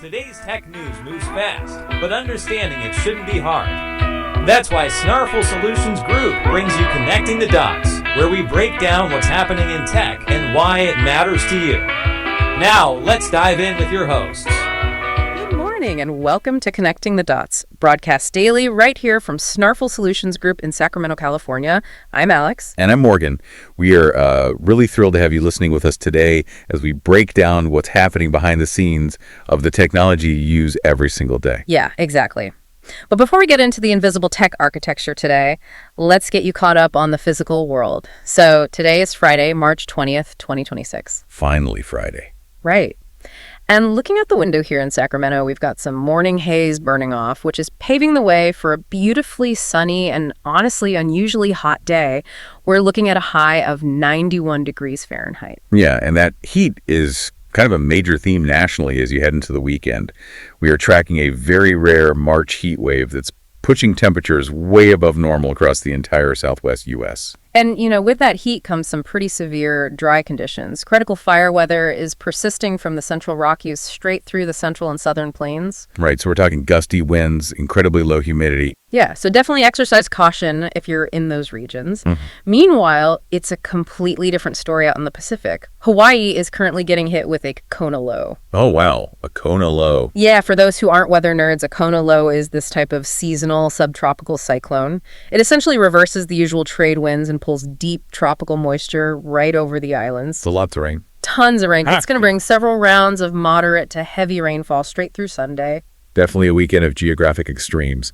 Today's tech news moves fast, but understanding it shouldn't be hard. That's why Snarful Solutions Group brings you Connecting the Dots, where we break down what's happening in tech and why it matters to you. Now, let's dive in with your hosts. Good morning and welcome to Connecting the Dots, broadcast daily right here from Snarful Solutions Group in Sacramento, California. I'm Alex. And I'm Morgan. We are really thrilled to have you listening with us today as we break down what's happening behind the scenes of the technology you use every single day. Yeah, exactly. But before we get into the invisible tech architecture today, let's get you caught up on the physical world. So today is Friday, March 20th, 2026. Finally Friday. Right. And looking out the window here in Sacramento, we've got some morning haze burning off, which is paving the way for a beautifully sunny and honestly unusually hot day. We're looking at a high of 91 degrees Fahrenheit. Yeah, and that heat is kind of a major theme nationally as you head into the weekend. We are tracking a very rare March heat wave that's pushing temperatures way above normal across the entire southwest U.S. And, with that heat comes some pretty severe dry conditions. Critical fire weather is persisting from the central Rockies straight through the central and southern plains. Right, so we're talking gusty winds, incredibly low humidity. Yeah, so definitely exercise caution if you're in those regions. Meanwhile, it's a completely different story out in the Pacific. Hawaii is currently getting hit with a Kona low. Oh, wow, a Kona low. Yeah, for those who aren't weather nerds, a Kona low is this type of seasonal subtropical cyclone. It essentially reverses the usual trade winds and pulls deep tropical moisture right over the islands. It's a lot of rain. Tons of rain. It's going to bring several rounds of moderate to heavy rainfall straight through Sunday. Definitely a weekend of geographic extremes.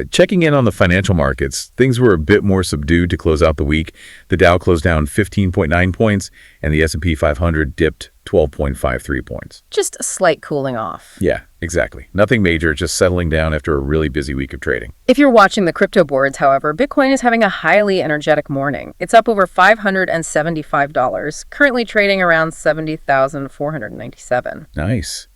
Checking in on the financial markets, things were a bit more subdued to close out the week. The Dow closed down 15.9 points, and the S&P 500 dipped 12.53 points. Just a slight cooling off. Yeah, exactly. Nothing major, just settling down after a really busy week of trading. If you're watching the crypto boards, however, Bitcoin is having a highly energetic morning. It's up over $575, currently trading around $70,497. Nice.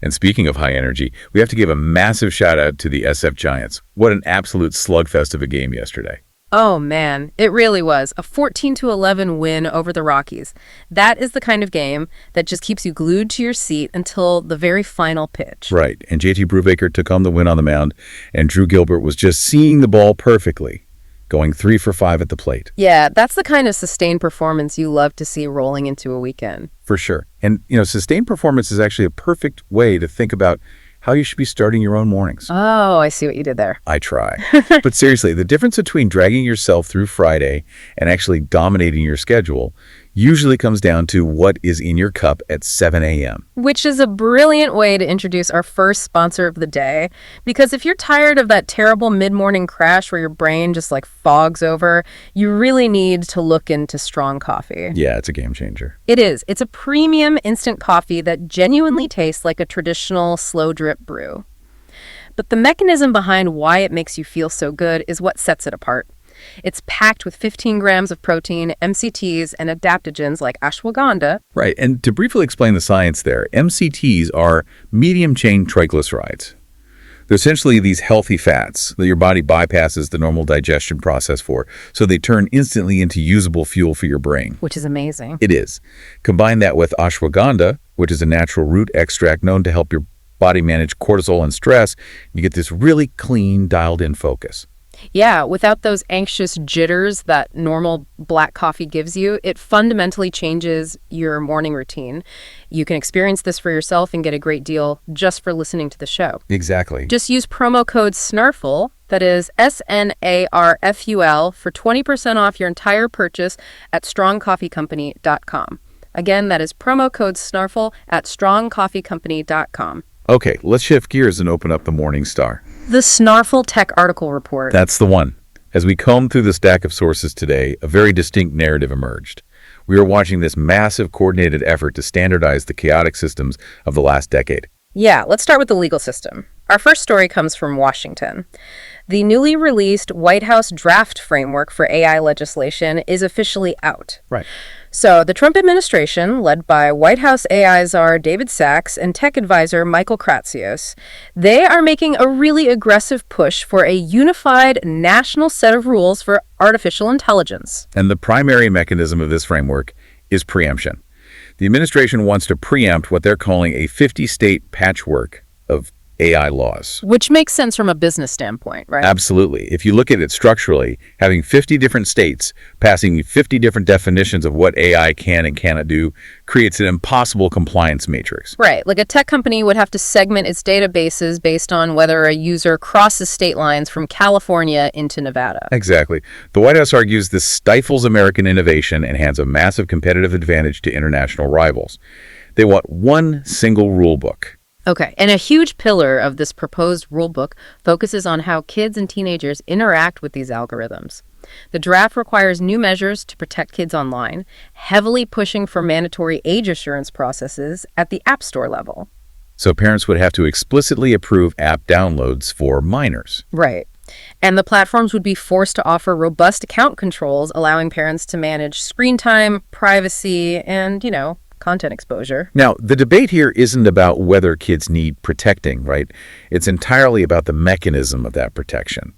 And speaking of high energy, we have to give a massive shout out to the SF Giants. What an absolute slugfest of a game yesterday. Oh man, it really was. A 14-11 win over the Rockies. That is the kind of game that just keeps you glued to your seat until the very final pitch. Right, and JT Brubaker took home the win on the mound, and Drew Gilbert was just seeing the ball perfectly, going 3 for 5 at the plate. Yeah, that's the kind of sustained performance you love to see rolling into a weekend. For sure. And, sustained performance is actually a perfect way to think about how you should be starting your own mornings. Oh, I see what you did there. I try. But seriously, the difference between dragging yourself through Friday and actually dominating your schedule usually comes down to what is in your cup at 7 a.m. Which is a brilliant way to introduce our first sponsor of the day. Because if you're tired of that terrible mid-morning crash where your brain just fogs over, you really need to look into Strong Coffee. Yeah, it's a game changer. It is. It's a premium instant coffee that genuinely tastes like a traditional slow drip brew. But the mechanism behind why it makes you feel so good is what sets it apart. It's packed with 15 grams of protein, MCTs, and adaptogens like ashwagandha. Right, and to briefly explain the science there, MCTs are medium-chain triglycerides. They're essentially these healthy fats that your body bypasses the normal digestion process for, so they turn instantly into usable fuel for your brain. Which is amazing. It is. Combine that with ashwagandha, which is a natural root extract known to help your body manage cortisol and stress, you get this really clean, dialed-in focus. Yeah, without those anxious jitters that normal black coffee gives you, it fundamentally changes your morning routine. You can experience this for yourself and get a great deal just for listening to the show. Exactly. Just use promo code SNARFUL, that is SNARFUL, for 20% off your entire purchase at strongcoffeecompany.com. Again, that is promo code SNARFUL at strongcoffeecompany.com. Okay, let's shift gears and open up the Morning Star. The Snarful Tech Article Report. That's the one. As we combed through the stack of sources today, a very distinct narrative emerged. We are watching this massive coordinated effort to standardize the chaotic systems of the last decade. Yeah, let's start with the legal system. Our first story comes from Washington. The newly released White House draft framework for AI legislation is officially out. Right. So the Trump administration, led by White House AI czar David Sachs and tech advisor Michael Kratsios, they are making a really aggressive push for a unified national set of rules for artificial intelligence. And the primary mechanism of this framework is preemption. The administration wants to preempt what they're calling a 50-state patchwork of AI laws. Which makes sense from a business standpoint, right? Absolutely. If you look at it structurally, having 50 different states passing 50 different definitions of what AI can and cannot do creates an impossible compliance matrix. Right. Like a tech company would have to segment its databases based on whether a user crosses state lines from California into Nevada. Exactly. The White House argues this stifles American innovation and hands a massive competitive advantage to international rivals. They want one single rule book. Okay, and a huge pillar of this proposed rulebook focuses on how kids and teenagers interact with these algorithms. The draft requires new measures to protect kids online, heavily pushing for mandatory age assurance processes at the App Store level. So parents would have to explicitly approve app downloads for minors. Right. And the platforms would be forced to offer robust account controls, allowing parents to manage screen time, privacy, and, content exposure. Now, the debate here isn't about whether kids need protecting, right? It's entirely about the mechanism of that protection.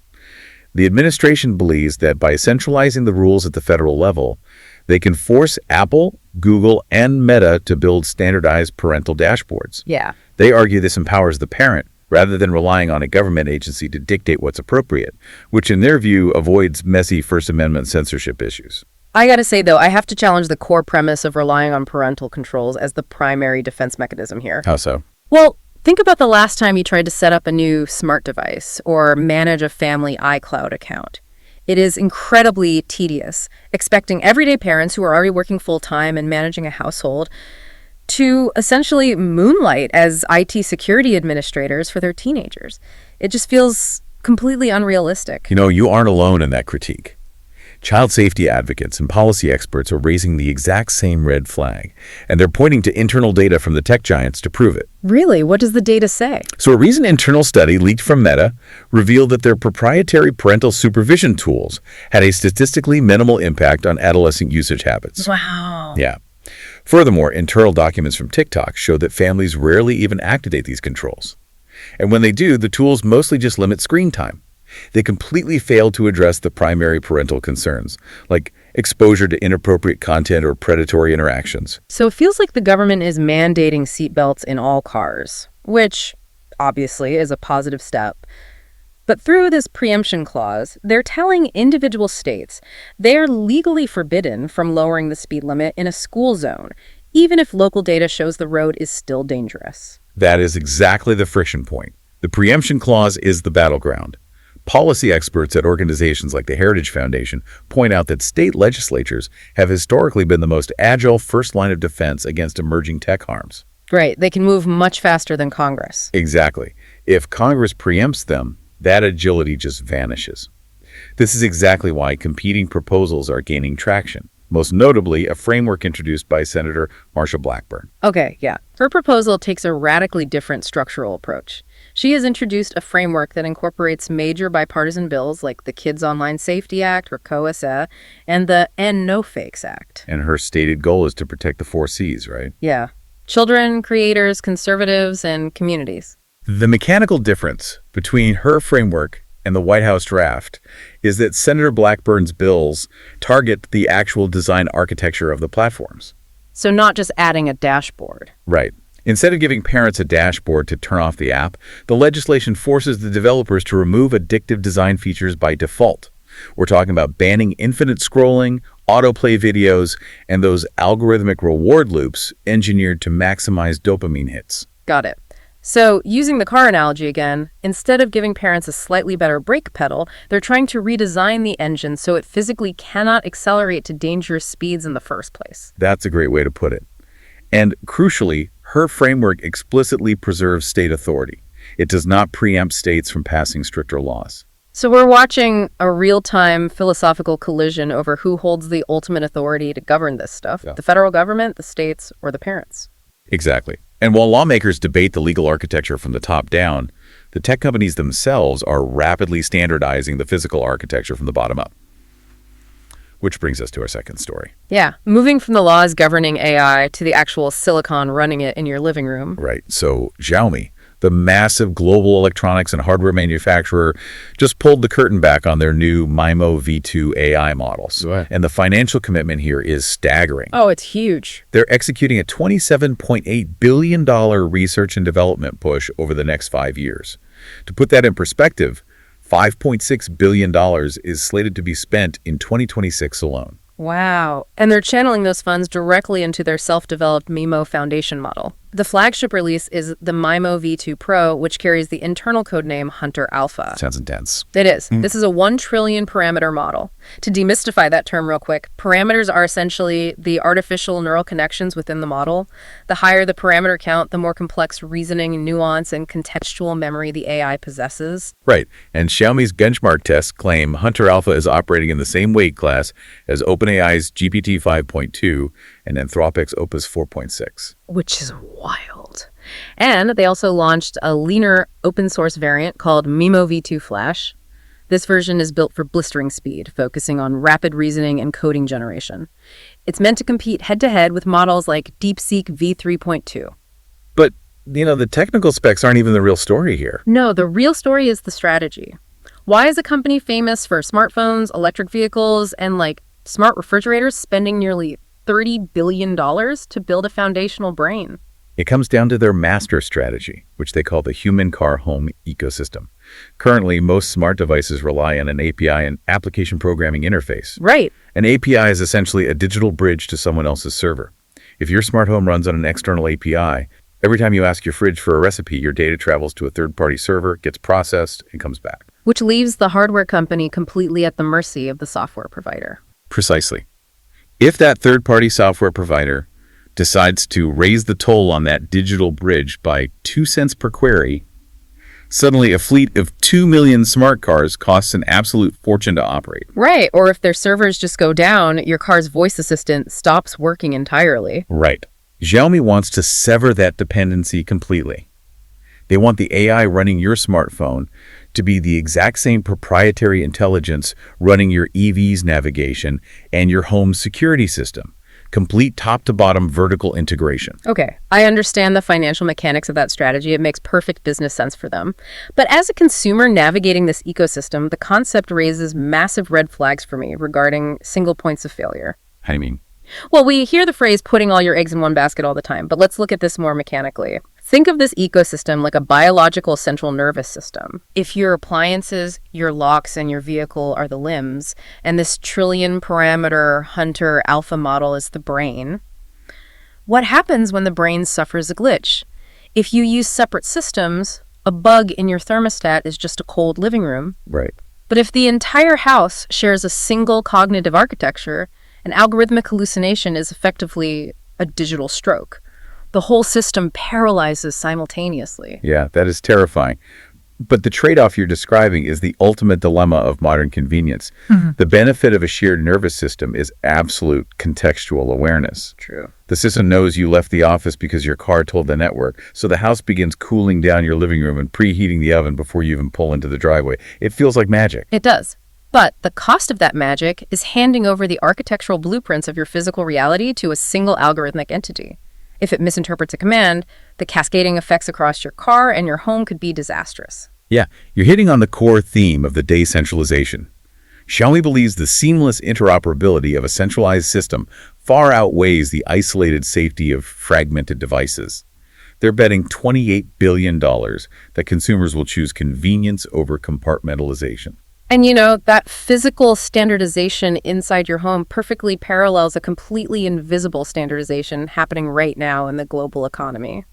The administration believes that by centralizing the rules at the federal level, they can force Apple, Google, and Meta to build standardized parental dashboards. Yeah. They argue this empowers the parent rather than relying on a government agency to dictate what's appropriate, which in their view avoids messy First Amendment censorship issues. I gotta say, though, I have to challenge the core premise of relying on parental controls as the primary defense mechanism here. How so? Well, think about the last time you tried to set up a new smart device or manage a family iCloud account. It is incredibly tedious, expecting everyday parents who are already working full-time and managing a household to essentially moonlight as IT security administrators for their teenagers. It just feels completely unrealistic. You aren't alone in that critique. Child safety advocates and policy experts are raising the exact same red flag, and they're pointing to internal data from the tech giants to prove it. Really? What does the data say? So a recent internal study leaked from Meta revealed that their proprietary parental supervision tools had a statistically minimal impact on adolescent usage habits. Wow. Yeah. Furthermore, internal documents from TikTok show that families rarely even activate these controls. And when they do, the tools mostly just limit screen time. They completely fail to address the primary parental concerns, like exposure to inappropriate content or predatory interactions. So it feels like the government is mandating seatbelts in all cars, which obviously is a positive step. But through this preemption clause, they're telling individual states they are legally forbidden from lowering the speed limit in a school zone, even if local data shows the road is still dangerous. That is exactly the friction point. The preemption clause is the battleground. Policy experts at organizations like the Heritage Foundation point out that state legislatures have historically been the most agile first line of defense against emerging tech harms. Right, they can move much faster than Congress. Exactly. If Congress preempts them, that agility just vanishes. This is exactly why competing proposals are gaining traction. Most notably, a framework introduced by Senator Marsha Blackburn. Okay, yeah. Her proposal takes a radically different structural approach. She has introduced a framework that incorporates major bipartisan bills like the Kids Online Safety Act, or COSA, and the End No Fakes Act. And her stated goal is to protect the 4 Cs, right? Yeah. Children, creators, conservatives, and communities. The mechanical difference between her framework and the White House draft is that Senator Blackburn's bills target the actual design architecture of the platforms. So not just adding a dashboard. Right. Instead of giving parents a dashboard to turn off the app, the legislation forces the developers to remove addictive design features by default. We're talking about banning infinite scrolling, autoplay videos, and those algorithmic reward loops engineered to maximize dopamine hits. Got it. So, using the car analogy again, instead of giving parents a slightly better brake pedal, they're trying to redesign the engine so it physically cannot accelerate to dangerous speeds in the first place. That's a great way to put it. And crucially, her framework explicitly preserves state authority. It does not preempt states from passing stricter laws. So we're watching a real-time philosophical collision over who holds the ultimate authority to govern this stuff, the federal government, the states, or the parents. Exactly. And while lawmakers debate the legal architecture from the top down, the tech companies themselves are rapidly standardizing the physical architecture from the bottom up. Which brings us to our second story. Yeah, moving from the laws governing AI to the actual silicon running it in your living room. Right. So Xiaomi, The massive global electronics and hardware manufacturer just pulled the curtain back on their new MiMo-V2 AI models. Right. And the financial commitment here is staggering. Oh, it's huge. They're executing a $27.8 billion research and development push over the next 5 years. To put that in perspective, $5.6 billion is slated to be spent in 2026 alone. Wow. And they're channeling those funds directly into their self-developed MiMo Foundation model. The flagship release is the MiMo-V2 Pro, which carries the internal codename Hunter Alpha. Sounds intense. It is. This is a 1 trillion parameter model. To demystify that term real quick, parameters are essentially the artificial neural connections within the model. The higher the parameter count, the more complex reasoning, nuance, and contextual memory the AI possesses. Right. And Xiaomi's benchmark tests claim Hunter Alpha is operating in the same weight class as OpenAI's GPT 5.2 and Anthropic's Opus 4.6. Which is wild. And they also launched a leaner open source variant called MiMo-V2 Flash. This version is built for blistering speed, focusing on rapid reasoning and coding generation. It's meant to compete head-to-head with models like DeepSeek V3.2. But, the technical specs aren't even the real story here. No, the real story is the strategy. Why is a company famous for smartphones, electric vehicles, and smart refrigerators spending nearly $30 billion to build a foundational brain? It comes down to their master strategy, which they call the human car home ecosystem. Currently, most smart devices rely on an API and application programming interface. Right. An API is essentially a digital bridge to someone else's server. If your smart home runs on an external API, every time you ask your fridge for a recipe, your data travels to a third-party server, gets processed, and comes back. Which leaves the hardware company completely at the mercy of the software provider. Precisely. If that third-party software provider decides to raise the toll on that digital bridge by 2 cents per query, suddenly a fleet of 2 million smart cars costs an absolute fortune to operate. Right, or if their servers just go down, your car's voice assistant stops working entirely. Right. Xiaomi wants to sever that dependency completely. They want the AI running your smartphone to be the exact same proprietary intelligence running your EV's navigation and your home's security system. Complete top-to-bottom vertical integration. Okay, I understand the financial mechanics of that strategy. It makes perfect business sense for them. But as a consumer navigating this ecosystem, the concept raises massive red flags for me regarding single points of failure. How do you mean? Well, we hear the phrase putting all your eggs in one basket all the time, but let's look at this more mechanically. Think of this ecosystem like a biological central nervous system. If your appliances, your locks, and your vehicle are the limbs, and this trillion parameter Hunter Alpha model is the brain, what happens when the brain suffers a glitch? If you use separate systems, a bug in your thermostat is just a cold living room. Right. But if the entire house shares a single cognitive architecture, an algorithmic hallucination is effectively a digital stroke. The whole system paralyzes simultaneously. Yeah, that is terrifying. But the trade-off you're describing is the ultimate dilemma of modern convenience. The benefit of a shared nervous system is absolute contextual awareness. True. The system knows you left the office because your car told the network, so the house begins cooling down your living room and preheating the oven before you even pull into the driveway. It feels like magic. It does. But the cost of that magic is handing over the architectural blueprints of your physical reality to a single algorithmic entity. If it misinterprets a command, the cascading effects across your car and your home could be disastrous. Yeah, you're hitting on the core theme of the decentralization. Xiaomi believes the seamless interoperability of a centralized system far outweighs the isolated safety of fragmented devices. They're betting $28 billion that consumers will choose convenience over compartmentalization. And that physical standardization inside your home perfectly parallels a completely invisible standardization happening right now in the global economy.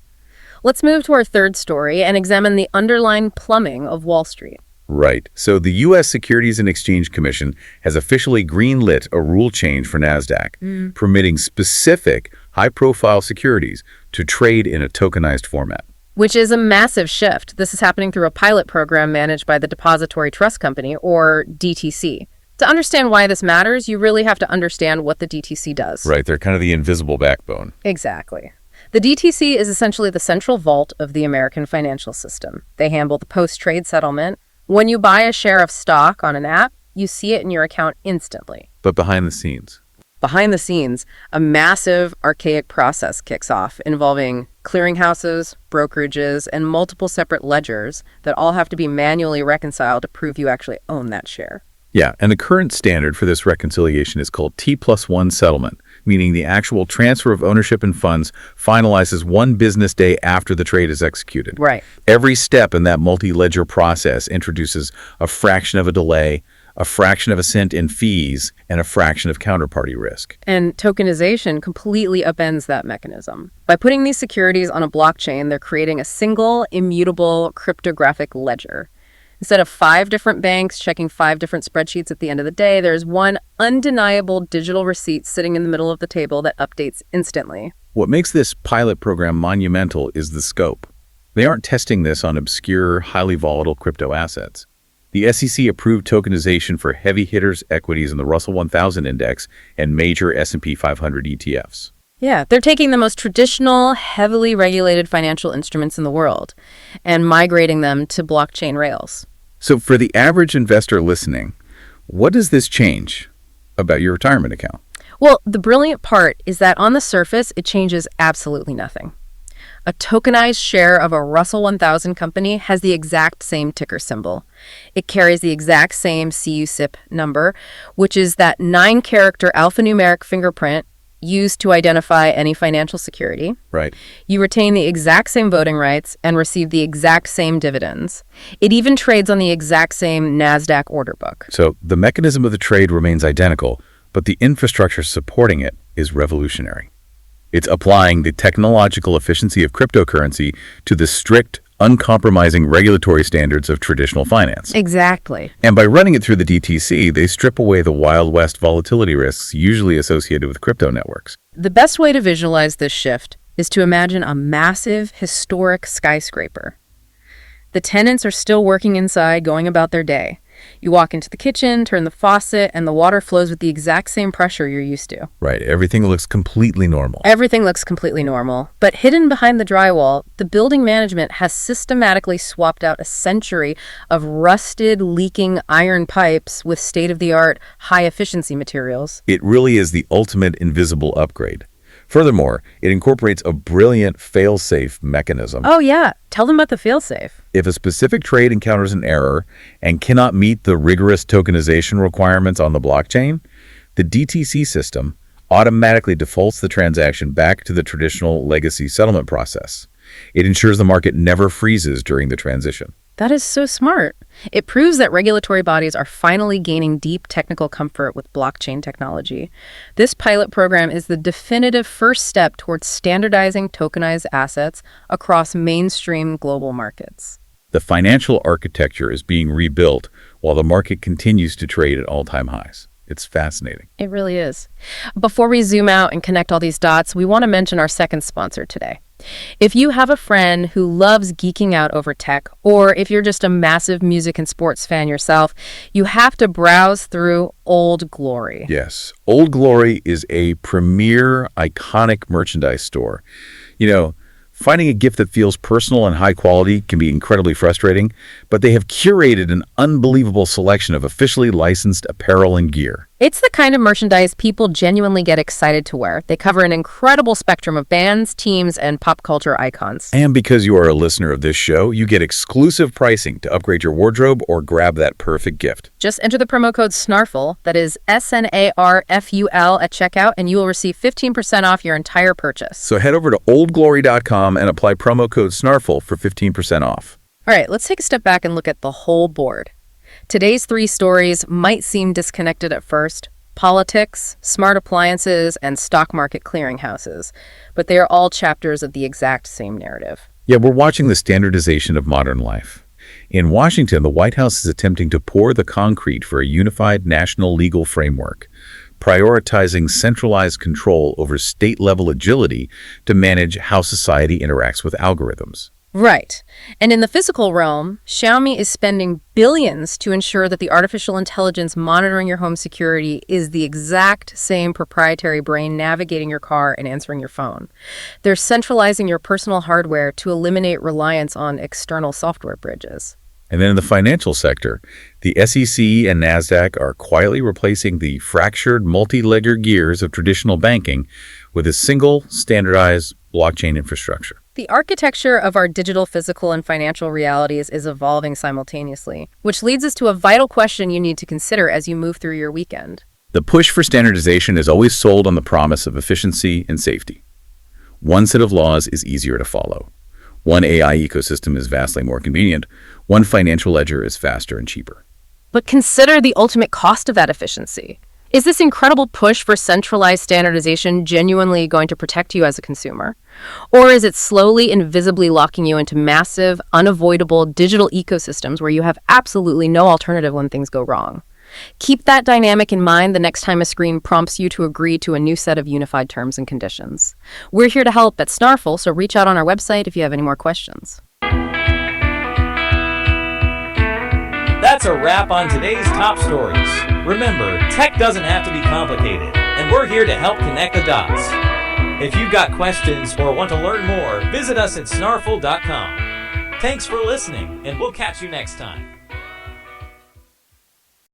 Let's move to our third story and examine the underlying plumbing of Wall Street. Right. So the U.S. Securities and Exchange Commission has officially greenlit a rule change for NASDAQ, permitting specific high-profile securities to trade in a tokenized format. Which is a massive shift. This is happening through a pilot program managed by the Depository Trust Company, or DTC. To understand why this matters, you really have to understand what the DTC does. Right, they're kind of the invisible backbone. Exactly. The DTC is essentially the central vault of the American financial system. They handle the post-trade settlement. When you buy a share of stock on an app, you see it in your account instantly. But behind the scenes? Behind the scenes, a massive, archaic process kicks off involving clearinghouses, brokerages, and multiple separate ledgers that all have to be manually reconciled to prove you actually own that share. Yeah, and the current standard for this reconciliation is called T+1 settlement, meaning the actual transfer of ownership and funds finalizes 1 business day after the trade is executed. Right. Every step in that multi-ledger process introduces a fraction of a delay, a fraction of a cent in fees, and a fraction of counterparty risk. And tokenization completely upends that mechanism. By putting these securities on a blockchain, they're creating a single, immutable, cryptographic ledger. Instead of 5 different banks checking 5 different spreadsheets at the end of the day, there's one undeniable digital receipt sitting in the middle of the table that updates instantly. What makes this pilot program monumental is the scope. They aren't testing this on obscure, highly volatile crypto assets. The SEC approved tokenization for heavy hitters equities in the Russell 1000 index and major S&P 500 ETFs. Yeah, they're taking the most traditional, heavily regulated financial instruments in the world and migrating them to blockchain rails. So for the average investor listening, what does this change about your retirement account? Well, the brilliant part is that on the surface, it changes absolutely nothing. A tokenized share of a Russell 1000 company has the exact same ticker symbol. It carries the exact same CUSIP number, which is that 9-character alphanumeric fingerprint used to identify any financial security. Right. You retain the exact same voting rights and receive the exact same dividends. It even trades on the exact same NASDAQ order book. So the mechanism of the trade remains identical, but the infrastructure supporting it is revolutionary. It's applying the technological efficiency of cryptocurrency to the strict, uncompromising regulatory standards of traditional finance. Exactly. And by running it through the DTC, they strip away the Wild West volatility risks usually associated with crypto networks. The best way to visualize this shift is to imagine a massive, historic skyscraper. The tenants are still working inside, going about their day. You walk into the kitchen, turn the faucet, and the water flows with the exact same pressure you're used to. Right. Everything looks completely normal. Everything looks completely normal. But hidden behind the drywall, the building management has systematically swapped out a century of rusted, leaking iron pipes with state-of-the-art, high-efficiency materials. It really is the ultimate invisible upgrade. Furthermore, it incorporates a brilliant fail-safe mechanism. Oh, yeah. Tell them about the fail-safe. If a specific trade encounters an error and cannot meet the rigorous tokenization requirements on the blockchain, the DTC system automatically defaults the transaction back to the traditional legacy settlement process. It ensures the market never freezes during the transition. That is so smart. It proves that regulatory bodies are finally gaining deep technical comfort with blockchain technology. This pilot program is the definitive first step towards standardizing tokenized assets across mainstream global markets. The financial architecture is being rebuilt while the market continues to trade at all-time highs. It's fascinating. It really is. Before we zoom out and connect all these dots, we want to mention our second sponsor today. If you have a friend who loves geeking out over tech, or if you're just a massive music and sports fan yourself, you have to browse through Old Glory. Yes, Old Glory is a premier, iconic merchandise store. Finding a gift that feels personal and high quality can be incredibly frustrating, but they have curated an unbelievable selection of officially licensed apparel and gear. It's the kind of merchandise people genuinely get excited to wear. They cover an incredible spectrum of bands, teams, and pop culture icons. And because you are a listener of this show, you get exclusive pricing to upgrade your wardrobe or grab that perfect gift. Just enter the promo code SNARFUL, that is SNARFUL at checkout, and you will receive 15% off your entire purchase. So head over to oldglory.com and apply promo code SNARFUL for 15% off. All right, let's take a step back and look at the whole board. Today's 3 stories might seem disconnected at first: politics, smart appliances, and stock market clearinghouses. But they are all chapters of the exact same narrative. Yeah, we're watching the standardization of modern life. In Washington, the White House is attempting to pour the concrete for a unified national legal framework, prioritizing centralized control over state-level agility to manage how society interacts with algorithms. Right. And in the physical realm, Xiaomi is spending billions to ensure that the artificial intelligence monitoring your home security is the exact same proprietary brain navigating your car and answering your phone. They're centralizing your personal hardware to eliminate reliance on external software bridges. And then in the financial sector, the SEC and NASDAQ are quietly replacing the fractured multi-ledger gears of traditional banking with a single standardized blockchain infrastructure. The architecture of our digital, physical, and financial realities is evolving simultaneously, which leads us to a vital question you need to consider as you move through your weekend. The push for standardization is always sold on the promise of efficiency and safety. One set of laws is easier to follow. One AI ecosystem is vastly more convenient. One financial ledger is faster and cheaper. But consider the ultimate cost of that efficiency. Is this incredible push for centralized standardization genuinely going to protect you as a consumer? Or is it slowly and visibly locking you into massive, unavoidable digital ecosystems where you have absolutely no alternative when things go wrong? Keep that dynamic in mind the next time a screen prompts you to agree to a new set of unified terms and conditions. We're here to help at Snarful, so reach out on our website if you have any more questions. That's a wrap on today's top stories. Remember, tech doesn't have to be complicated, and we're here to help connect the dots. If you've got questions or want to learn more, visit us at snarful.com. Thanks for listening, and we'll catch you next time.